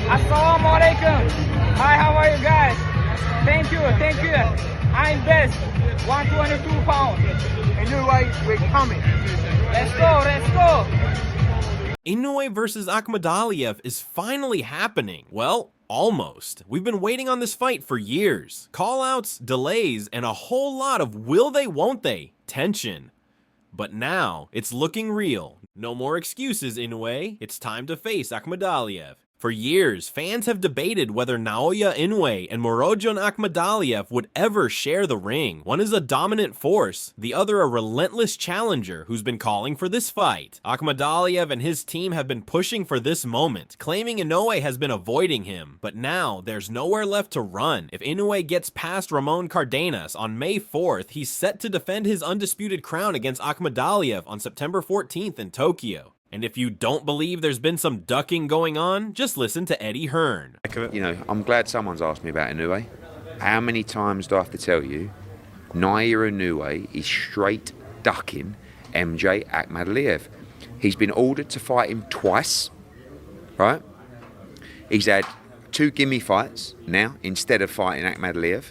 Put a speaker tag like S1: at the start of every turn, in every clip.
S1: Assalamualaikum. Hi, how are you guys? Thank you. I'm best. 122 pounds.
S2: Inoue, we're coming.
S1: Let's go.
S3: Inoue versus Akhmadaliev is finally happening. Well, almost. We've been waiting on this fight for years. Call-outs, delays, and a whole lot of will they, won't they tension. But now, it's looking real. No more excuses, Inoue. It's time to face Akhmadaliev. For years, fans have debated whether Noeya Inoue and Murodjon Akhmadaliev would ever share the ring. One is a dominant force, the other a relentless challenger who's been calling for this fight. Akhmadaliev and his team have been pushing for this moment, claiming Inoue has been avoiding him. But now, there's nowhere left to run. If Inoue gets past Ramon Cardenas on May 4th, he's set to defend his undisputed crown against Akhmadaliev on September 14th in Tokyo. And if you don't believe there's been some ducking going on, just listen to Eddie Hearn.
S4: You know, I'm glad someone's asked me about Inoue. How many times do I have to tell you? Noeya Inoue is straight ducking MJ Akhmadaliev. He's been ordered to fight him twice, right? He's had 2 gimme fights now instead of fighting Akhmadaliev.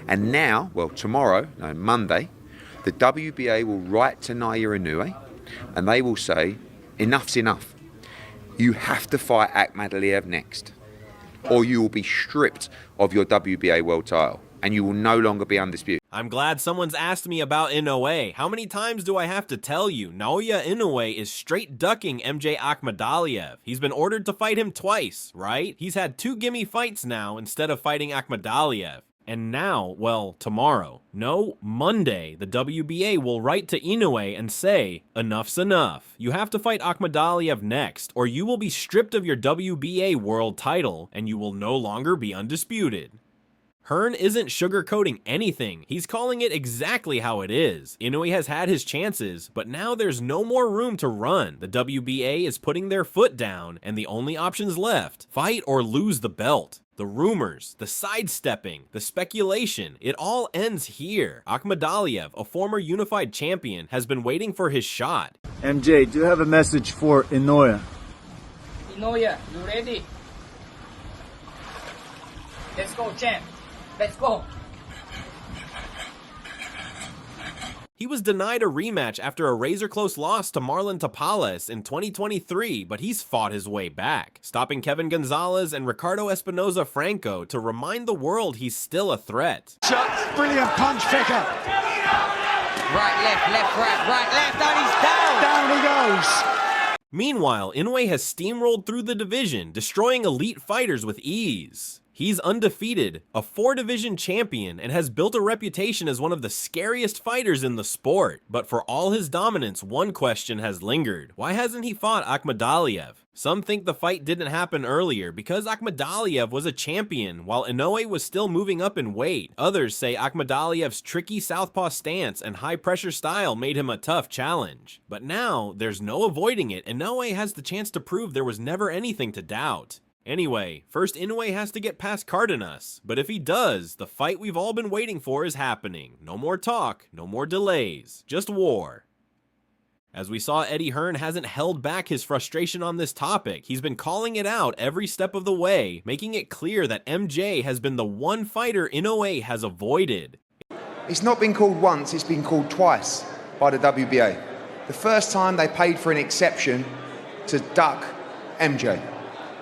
S4: And now, well, tomorrow, no, Monday, the WBA will write to Noeya Inoue and they will say, enough's enough. You have to fight Akhmadaliev next, or you will be stripped of your WBA world title, and you will no longer be undisputed.
S3: I'm glad someone's asked me about Inoue. How many times do I have to tell you? Noeya Inoue is straight ducking MJ Akhmadaliev. He's been ordered to fight him twice, right? He's had 2 gimme fights now instead of fighting Akhmadaliev. And now, well, tomorrow, no, Monday, the WBA will write to Inoue and say, enough's enough. You have to fight Akhmadaliev next, or you will be stripped of your WBA world title, and you will no longer be undisputed. Hearn isn't sugarcoating anything. He's calling it exactly how it is. Inoue has had his chances, but now there's no more room to run. The WBA is putting their foot down, and the only options left, fight or lose the belt. The rumors, the sidestepping, the speculation, it all ends here. Akhmadaliev, a former unified champion, has been waiting for his shot.
S5: MJ, do you have a message for Inoue?
S1: Inoue, you ready? Let's go, champ. Let's go.
S3: He was denied a rematch after a razor-close loss to Marlon Tapales in 2023, but he's fought his way back, stopping Kevin Gonzalez and Ricardo Espinoza Franco to remind the world he's still a threat.
S5: Shot, brilliant punch picker.
S6: Right, left, right, left, and he's down.
S5: Down he goes.
S3: Meanwhile, Inoue has steamrolled through the division, destroying elite fighters with ease. He's undefeated, a 4-division champion, and has built a reputation as one of the scariest fighters in the sport. But for all his dominance, one question has lingered. Why hasn't he fought Akhmadaliev? Some think the fight didn't happen earlier because Akhmadaliev was a champion while Inoue was still moving up in weight. Others say Akhmadaliev's tricky southpaw stance and high-pressure style made him a tough challenge. But now, there's no avoiding it, and Inoue has the chance to prove there was never anything to doubt. Anyway, first Inoue has to get past Cardenas, but if he does, the fight we've all been waiting for is happening. No more talk, no more delays, just war. As we saw, Eddie Hearn hasn't held back his frustration on this topic. He's been calling it out every step of the way, making it clear that MJ has been the one fighter Inoue has avoided.
S2: It's not been called once, it's been called twice by the WBA. The first time they paid for an exception to duck MJ.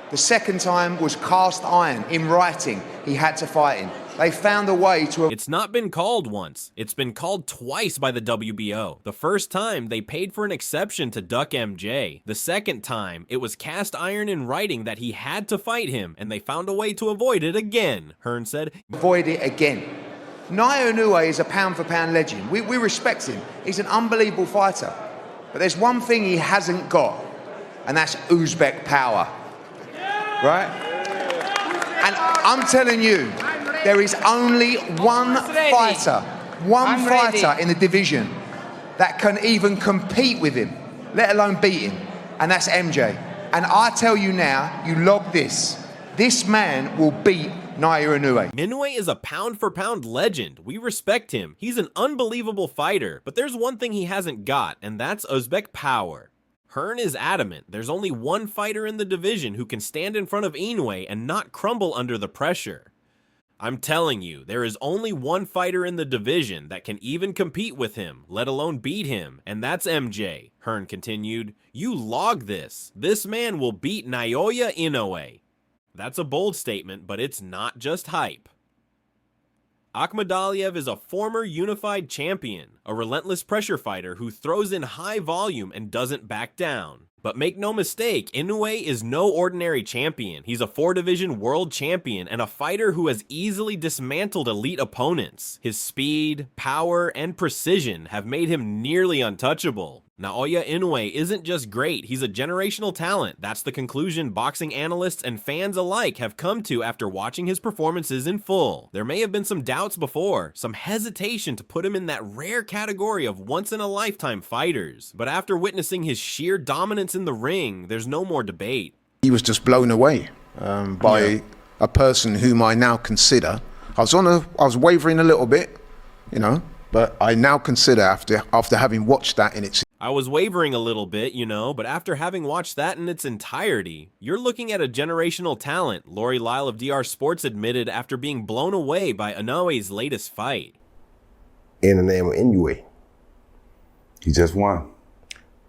S2: The second time was cast iron, in writing. He had to fight him. They found a way to...
S3: It's not been called once. It's been called twice by the WBO. The first time, they paid for an exception to duck MJ. The second time, it was cast iron in writing that he had to fight him, and they found a way to avoid it again, Hearn said.
S2: Avoid it again. Noeya Inoue is a pound-for-pound legend. We respect him. He's an unbelievable fighter. But there's one thing he hasn't got, and that's Uzbek power. Right? And I'm telling you, there is only one fighter in the division that can even compete with him, let alone beat him, and that's MJ. And I tell you now, you log this man will beat Noeya Inoue.
S3: Inoue is a pound-for-pound legend. We respect him. He's an unbelievable fighter, but there's one thing he hasn't got, and that's Uzbek power. Hearn is adamant there's only one fighter in the division who can stand in front of Inoue and not crumble under the pressure. I'm telling you, there is only one fighter in the division that can even compete with him, let alone beat him, and that's MJ, Hearn continued. You log this. This man will beat Noeya Inoue. That's a bold statement, but it's not just hype. Akhmadaliev is a former unified champion, a relentless pressure fighter who throws in high volume and doesn't back down. But make no mistake, Inoue is no ordinary champion. He's a 4-division world champion and a fighter who has easily dismantled elite opponents. His speed, power, and precision have made him nearly untouchable. Naoya Inoue isn't just great, he's a generational talent. That's the conclusion boxing analysts and fans alike have come to after watching his performances in full. There may have been some doubts before, some hesitation to put him in that rare category of once-in-a-lifetime fighters. But after witnessing his sheer dominance in the ring, there's no more debate.
S7: He was just blown away by a person whom I now consider. I was wavering a little bit, you know, but I now consider after having watched that in its...
S3: I was wavering a little bit, you know, but after having watched that in its entirety, you're looking at a generational talent, Lori Lyle of DR Sports admitted after being blown away by Inoue's latest fight.
S8: In the name of Inoue, he just won.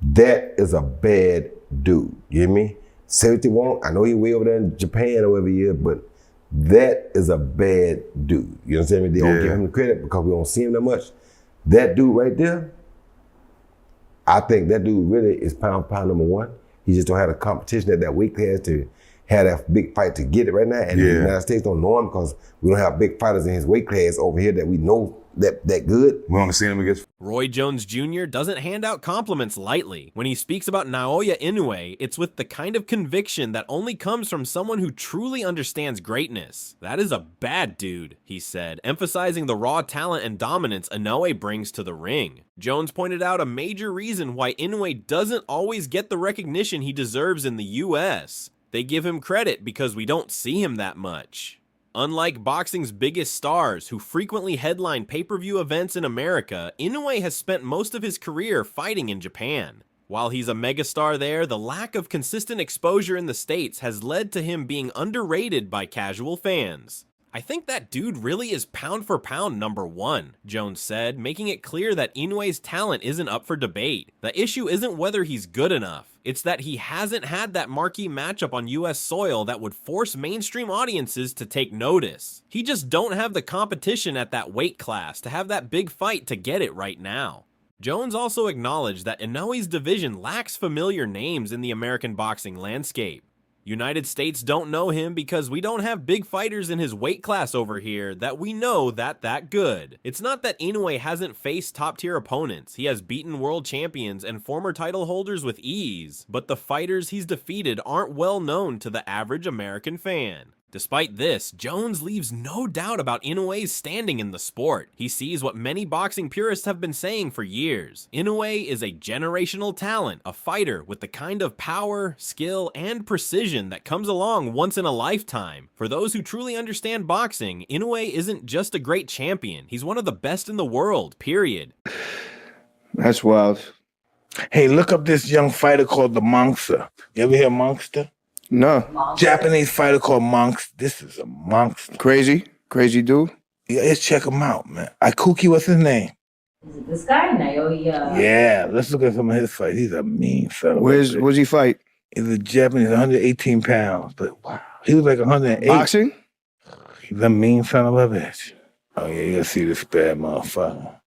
S8: That is a bad dude, you hear me? Say what you want, I know he way over there in Japan or wherever he is, but that is a bad dude. You understand me? They don't give him the credit because we don't see him that much. That dude right there, I think that dude really is pound for pound number one. He just don't have the competition at that weight class to have that big fight to get it right now. And the United States don't know him because we don't have big fighters in his weight class over here that we know that good.
S9: We want to see him against.
S3: Roy Jones Jr. doesn't hand out compliments lightly. When he speaks about Naoya Inoue, it's with the kind of conviction that only comes from someone who truly understands greatness. That is a bad dude, he said, emphasizing the raw talent and dominance Inoue brings to the ring. Jones pointed out a major reason why Inoue doesn't always get the recognition he deserves in the US. They give him credit because we don't see him that much. Unlike boxing's biggest stars, who frequently headline pay-per-view events in America, Inoue has spent most of his career fighting in Japan. While he's a megastar there, the lack of consistent exposure in the States has led to him being underrated by casual fans. I think that dude really is pound for pound number one, Jones said, making it clear that Inoue's talent isn't up for debate. The issue isn't whether he's good enough. It's that he hasn't had that marquee matchup on US soil that would force mainstream audiences to take notice. He just don't have the competition at that weight class to have that big fight to get it right now. Jones also acknowledged that Inoue's division lacks familiar names in the American boxing landscape. United States don't know him because we don't have big fighters in his weight class over here that we know that good. It's not that Inoue hasn't faced top-tier opponents. He has beaten world champions and former title holders with ease, but the fighters he's defeated aren't well known to the average American fan. Despite this, Jones leaves no doubt about Inoue's standing in the sport. He sees what many boxing purists have been saying for years. Inoue is a generational talent, a fighter with the kind of power, skill, and precision that comes along once in a lifetime. For those who truly understand boxing, Inoue isn't just a great champion, he's one of the best in the world, period.
S10: That's wild. Hey, look up this young fighter called the Monster. You ever hear Monster?
S7: No.
S10: Japanese fighter called Monks. This is a monster.
S7: Crazy dude.
S10: Yeah, let's check him out, man. Ikuki, what's his name?
S11: Is it this guy, Naoya?
S10: Yeah, let's look at some of his fights. He's a mean son of a bitch.
S7: Where's he fight?
S10: He's a Japanese, 118 pounds. But wow, he was like 108.
S7: Boxing?
S10: He's a mean son of a bitch. Oh yeah, you gotta see this bad motherfucker.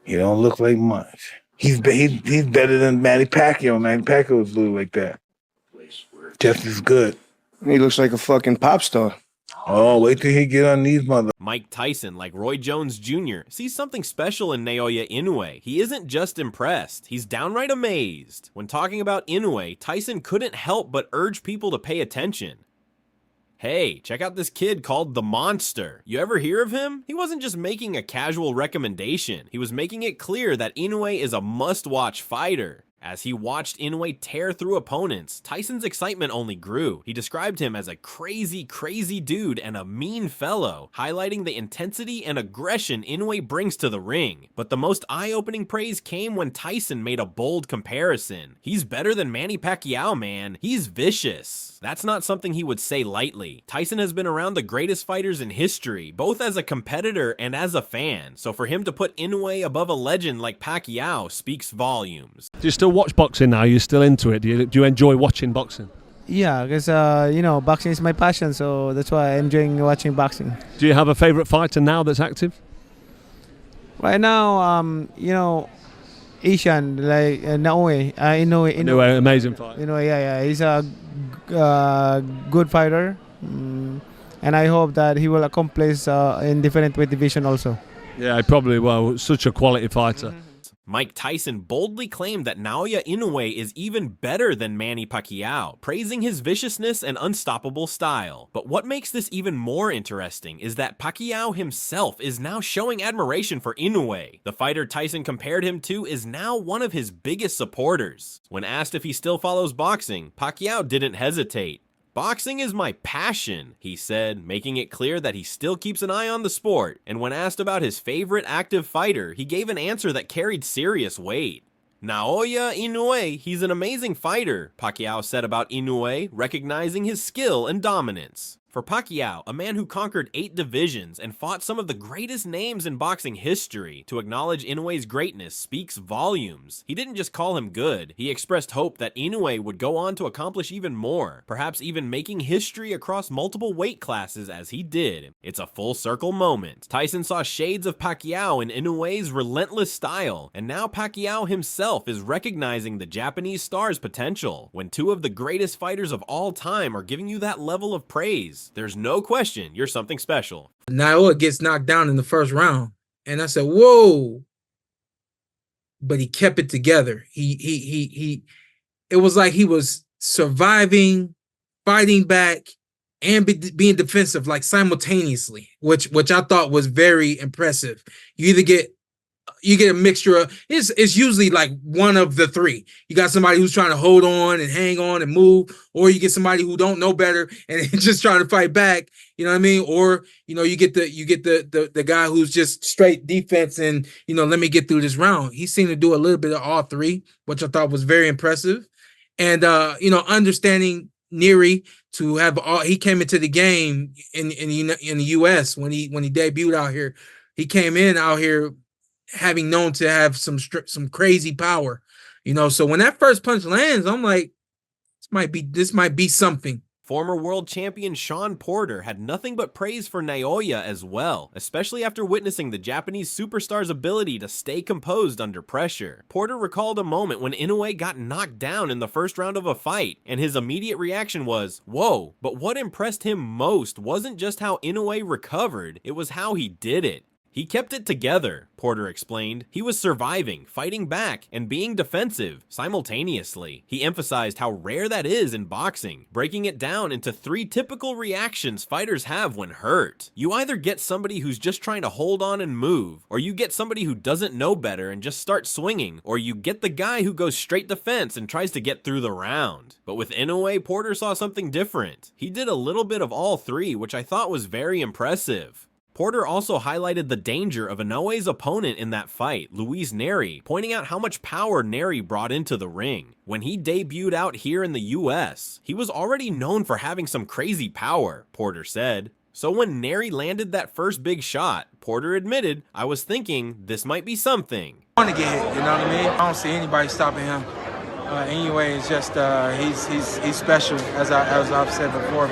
S10: He don't look like much. He's better than Manny Pacquiao. Manny Pacquiao was little like that. Just as good.
S7: He looks like a fucking pop star.
S10: Oh, wait till he get on these mother...
S3: Mike Tyson, like Roy Jones Jr., sees something special in Noeya Inoue. He isn't just impressed, he's downright amazed. When talking about Inoue, Tyson couldn't help but urge people to pay attention. Hey, check out this kid called the Monster. You ever hear of him? He wasn't just making a casual recommendation. He was making it clear that Inoue is a must-watch fighter. As he watched Inoue tear through opponents, Tyson's excitement only grew. He described him as a crazy, crazy dude and a mean fellow, highlighting the intensity and aggression Inoue brings to the ring. But the most eye-opening praise came when Tyson made a bold comparison. He's better than Manny Pacquiao, man. He's vicious. That's not something he would say lightly. Tyson has been around the greatest fighters in history, both as a competitor and as a fan. So for him to put Inoue above a legend like Pacquiao speaks volumes.
S9: Do you still watch boxing now? Are you still into it? Do you enjoy watching boxing?
S12: Yeah, because boxing is my passion, so that's why I'm enjoying watching boxing.
S9: Do you have a favorite fighter now that's active?
S12: Right now, Asian, like Naoya Inoue,
S9: amazing fighter.
S12: Yeah, he's a good fighter, and I hope that he will accomplish in different weight division also.
S9: Yeah, he probably will. Such a quality fighter.
S3: Mike Tyson boldly claimed that Noeya Inoue is even better than Manny Pacquiao, praising his viciousness and unstoppable style. But what makes this even more interesting is that Pacquiao himself is now showing admiration for Inoue. The fighter Tyson compared him to is now one of his biggest supporters. When asked if he still follows boxing, Pacquiao didn't hesitate. "Boxing is my passion," he said, making it clear that he still keeps an eye on the sport. And when asked about his favorite active fighter, he gave an answer that carried serious weight. "Noeya Inoue, he's an amazing fighter," Pacquiao said about Inoue, recognizing his skill and dominance. For Pacquiao, a man who conquered 8 divisions and fought some of the greatest names in boxing history, to acknowledge Inoue's greatness speaks volumes. He didn't just call him good, he expressed hope that Inoue would go on to accomplish even more, perhaps even making history across multiple weight classes as he did. It's a full circle moment. Tyson saw shades of Pacquiao in Inoue's relentless style, and now Pacquiao himself is recognizing the Japanese star's potential. When 2 of the greatest fighters of all time are giving you that level of praise, there's no question you're something special.
S13: Naoya gets knocked down in the first round, and I said, "Whoa!" But he kept it together. He. It was like he was surviving, fighting back, and being defensive, like simultaneously, which I thought was very impressive. You get a mixture of it's usually like one of the 3. You got somebody who's trying to hold on and hang on and move, or you get somebody who don't know better and just trying to fight back. You know what I mean? Or you get the guy who's just straight defense and let me get through this round. He seemed to do a little bit of all 3, which I thought was very impressive. And understanding Neary to have he came into the game in the US when he debuted out here. He came in out here having known to have some crazy power, so when that first punch lands, I'm like, this might be something.
S3: Former world champion Shawn Porter had nothing but praise for Naoya as well, especially after witnessing the Japanese superstar's ability to stay composed under pressure. Porter recalled a moment when Inoue got knocked down in the first round of a fight, and his immediate reaction was, "Whoa," but what impressed him most wasn't just how Inoue recovered, it was how he did it. He kept it together, Porter explained. He was surviving, fighting back, and being defensive simultaneously. He emphasized how rare that is in boxing, breaking it down into 3 typical reactions fighters have when hurt. You either get somebody who's just trying to hold on and move, or you get somebody who doesn't know better and just starts swinging, or you get the guy who goes straight defense and tries to get through the round. But with Inoue, Porter saw something different. He did a little bit of all 3, which I thought was very impressive. Porter also highlighted the danger of Inoue's opponent in that fight, Luis Nery, pointing out how much power Nery brought into the ring. When he debuted out here in the US, he was already known for having some crazy power, Porter said. So when Nery landed that first big shot, Porter admitted, "I was thinking this might be something."
S13: I want to get hit, you know what I mean? I don't see anybody stopping him. Anyway, it's just he's special, as I've said before.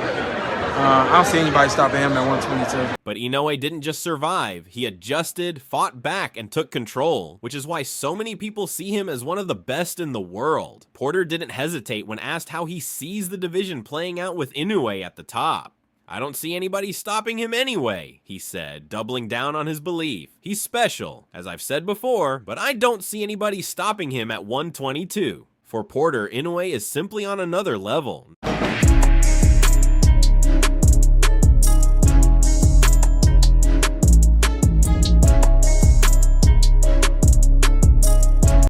S13: I don't see anybody stopping him at 122.
S3: But Inoue didn't just survive, he adjusted, fought back, and took control, which is why so many people see him as one of the best in the world. Porter didn't hesitate when asked how he sees the division playing out with Inoue at the top. "I don't see anybody stopping him anyway," he said, doubling down on his belief. "He's special, as I've said before, but I don't see anybody stopping him at 122. For Porter, Inoue is simply on another level.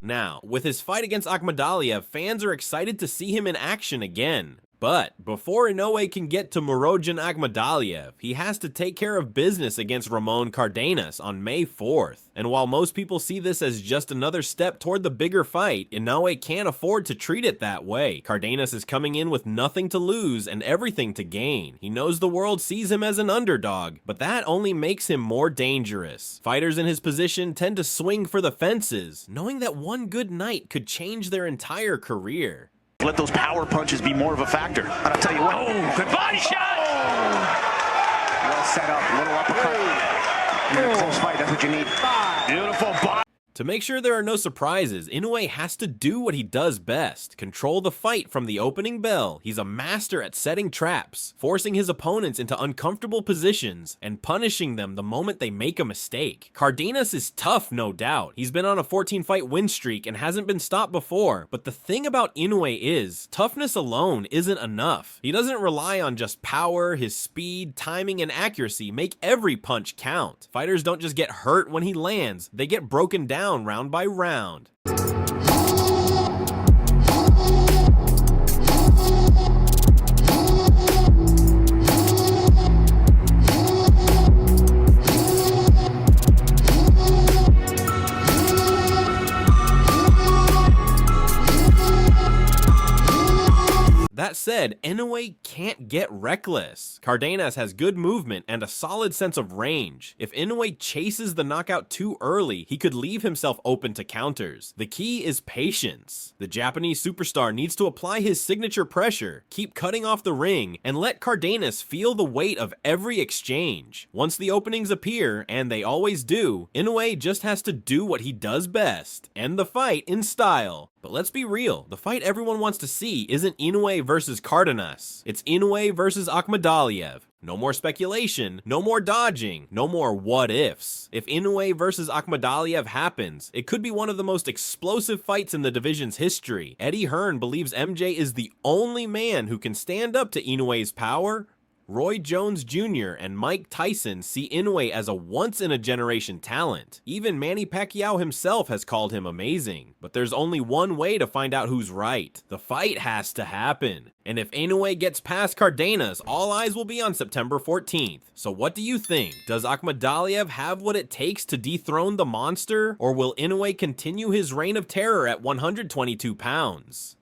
S3: Now, with With his fight against Akhmadaliev, fans are excited to see him in action again. But before Inoue can get to Murodjan Akhmadaliev, he has to take care of business against Ramon Cardenas on May 4th. And while most people see this as just another step toward the bigger fight, Inoue can't afford to treat it that way. Cardenas is coming in with nothing to lose and everything to gain. He knows the world sees him as an underdog, but that only makes him more dangerous. Fighters in his position tend to swing for the fences, knowing that one good night could change their entire career.
S14: Let those power punches be more of a factor. And I'll tell you what. Oh, good body shot! Well set up, little uppercut. In a close fight, that's what you need. Beautiful body.
S3: To make sure there are no surprises, Inoue has to do what he does best, control the fight from the opening bell. He's a master at setting traps, forcing his opponents into uncomfortable positions, and punishing them the moment they make a mistake. Cardenas is tough, no doubt. He's been on a 14-fight win streak and hasn't been stopped before, but the thing about Inoue is, toughness alone isn't enough. He doesn't rely on just power, his speed, timing, and accuracy make every punch count. Fighters don't just get hurt when he lands, they get broken down round by round. That said, Inoue can't get reckless. Cardenas has good movement and a solid sense of range. If Inoue chases the knockout too early, he could leave himself open to counters. The key is patience. The Japanese superstar needs to apply his signature pressure, keep cutting off the ring, and let Cardenas feel the weight of every exchange. Once the openings appear, and they always do, Inoue just has to do what he does best, end the fight in style. But let's be real, the fight everyone wants to see isn't Inoue versus Cardenas. It's Inoue versus Akhmadaliev. No more speculation, no more dodging, no more what ifs. If Inoue versus Akhmadaliev happens, it could be one of the most explosive fights in the division's history. Eddie Hearn believes MJ is the only man who can stand up to Inoue's power. Roy Jones Jr. and Mike Tyson see Inoue as a once-in-a-generation talent. Even Manny Pacquiao himself has called him amazing. But there's only one way to find out who's right. The fight has to happen. And if Inoue gets past Cardenas, all eyes will be on September 14th. So what do you think? Does Akhmadaliev have what it takes to dethrone the monster? Or will Inoue continue his reign of terror at 122 pounds?